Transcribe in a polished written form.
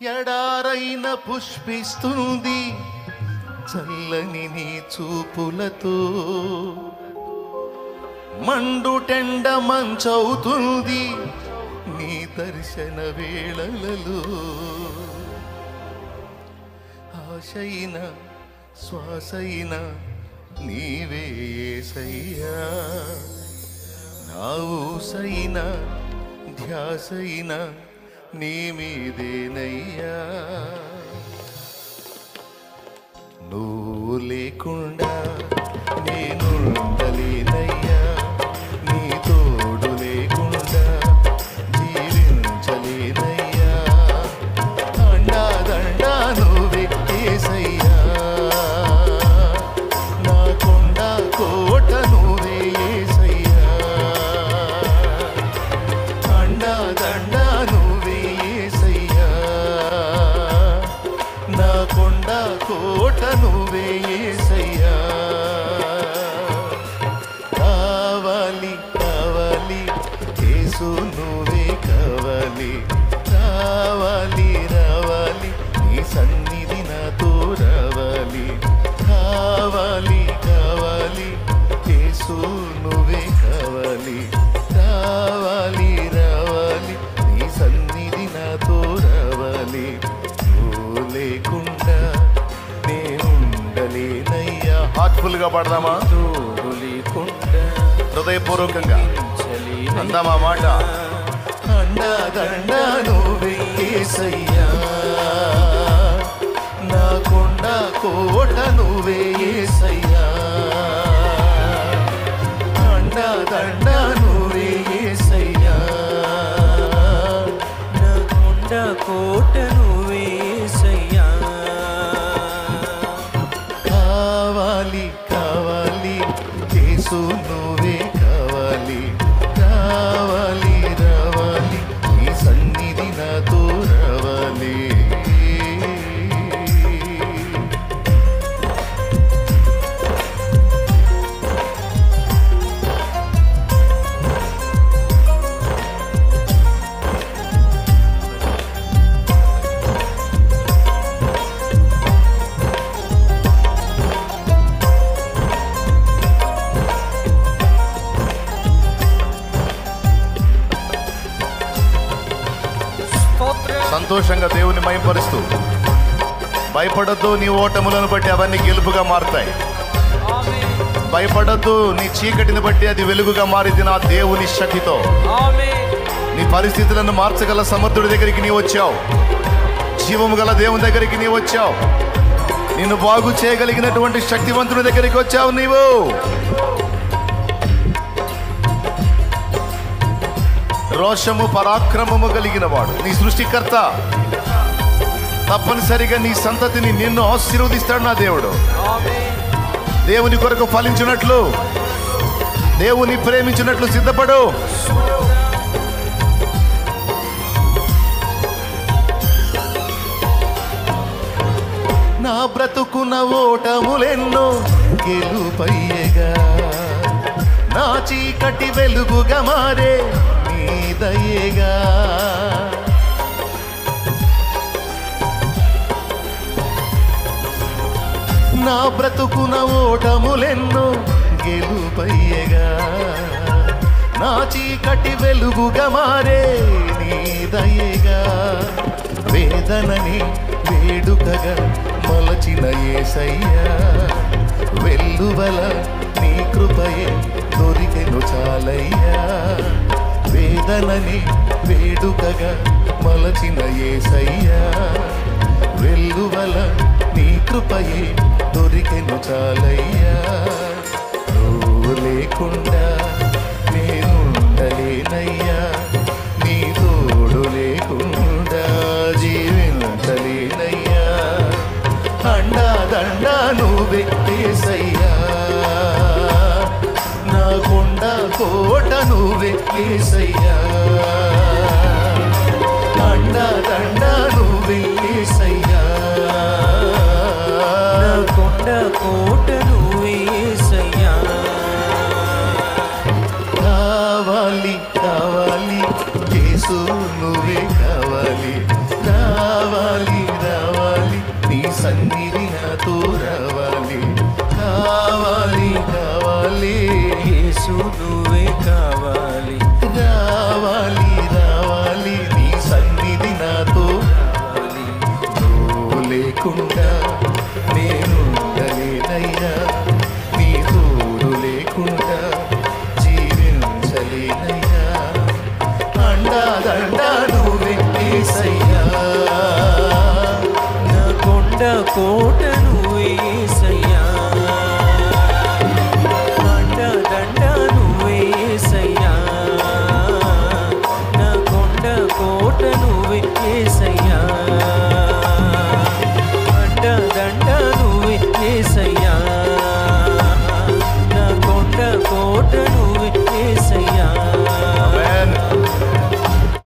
ఎడారైన పుష్పిస్తుంది చల్లని నీ చూపులతో, మండుటెండ మంచవుతుంది నీ దర్శన వేళలలో. ఆశైన శ్వాసైన నీవే యేసయ్యా, నా ఊసైన ధ్యాసైన నీ మీదేనయ్యా. నువ్వు లేకుండా నేనుండలేనయ్యా, నీ తోడు లేకుండా జీవించలేనయ్యా. అండా దండా నువ్వే యేసయ్యా, నా కొండ కోట నువ్వే యేసయ్యా. అండా దండా నువ్వే యేసయ్యా, నా కొండ కోట నువ్వే యేసయ్యా. కావాలి కావాలి యేసు నువ్వే కావాలి, రావాలి రావాలి నీ సన్నిధి నాతో రావాలి. కావాలి కావాలి యేసు నువ్వే కావాలి, రావాలి రావాలి నీ సన్నిధి నాతో రావాలి. నువ్వు లేకుండా నేనుండలేనయ్యా. హార్ట్ఫుల్ గా పాడదామా? తోడు లేకుండా హృదయపూర్వకంగా అందామా మాట? అండా దండా నువ్వే యేసయ్యా, నా కొండ కోట నువ్వే యేసయ్యా. అండా దండా నువ్వే యేసయ్యా, నా కొండ కోట నువ్వే యేసయ్యా. కావాలి కావాలి యేసు నువ్వే కావాలి, రావాలి రావాలి నీ సన్నిధి నాతో రావాలి. సంతోషంగా దేవుని మహిమపరుస్తూ భయపడద్దు, నీ ఓటములను బట్టి అవన్నీ గెలుపుగా మారుతాయి. భయపడద్దు, నీ చీకటిని బట్టి అది వెలుగుగా మారింది నా దేవుని శక్తితో. నీ పరిస్థితులను మార్చగల సమర్థుడి దగ్గరికి నీ వచ్చావు, జీవము గల దేవుని దగ్గరికి నీ వచ్చావు, నిన్ను బాగు చేయగలిగినటువంటి శక్తివంతుడి దగ్గరికి వచ్చావు నీవు. రోషము పరాక్రమము కలిగిన వాడు నీ సృష్టికర్త. తప్పనిసరిగా నీ సంతతిని నిన్ను ఆశీర్వదిస్తాడు నా దేవుడు. దేవుని కొరకు ఫలించినట్లు, దేవుని ప్రేమించినట్లు సిద్ధపడు. నా బ్రతుకున ఓటములెన్నో గెలుపయ్యగా, నా చీకటి వెలుగుగా మారే నీ దయగా. నా బ్రతుకున ఓటములెన్నో గెలుపయ్యగా, నా చీకటి వెలుగుగా మారే నీ దయగా. వేదనని వేడుకగా మలచిన యేసయ్యా, వెల్లువల నీ కృపయే దొరికెను చాలయ్యా. వేదనని వేడుకగా మలచిన యేసయ్యా, వెల్లువల నీ కృపయే దొరికెను చాలయ్యా. నువ్వు లేకుండా నేనుండలేనయ్యా, నీ తోడు లేకుండా జీవించలేనయ్యా. అండా దండా నువ్వే యేసయ్యా, నా కొండ కోట నువ్వే యేసయ్యా. అండా దండా నువ్వే యేసయ్యా, నా కొండ కోట నువ్వే యేసయ్యా. కావాలి కావాలి యేసు నువ్వే కావాలి, రావాలి కోట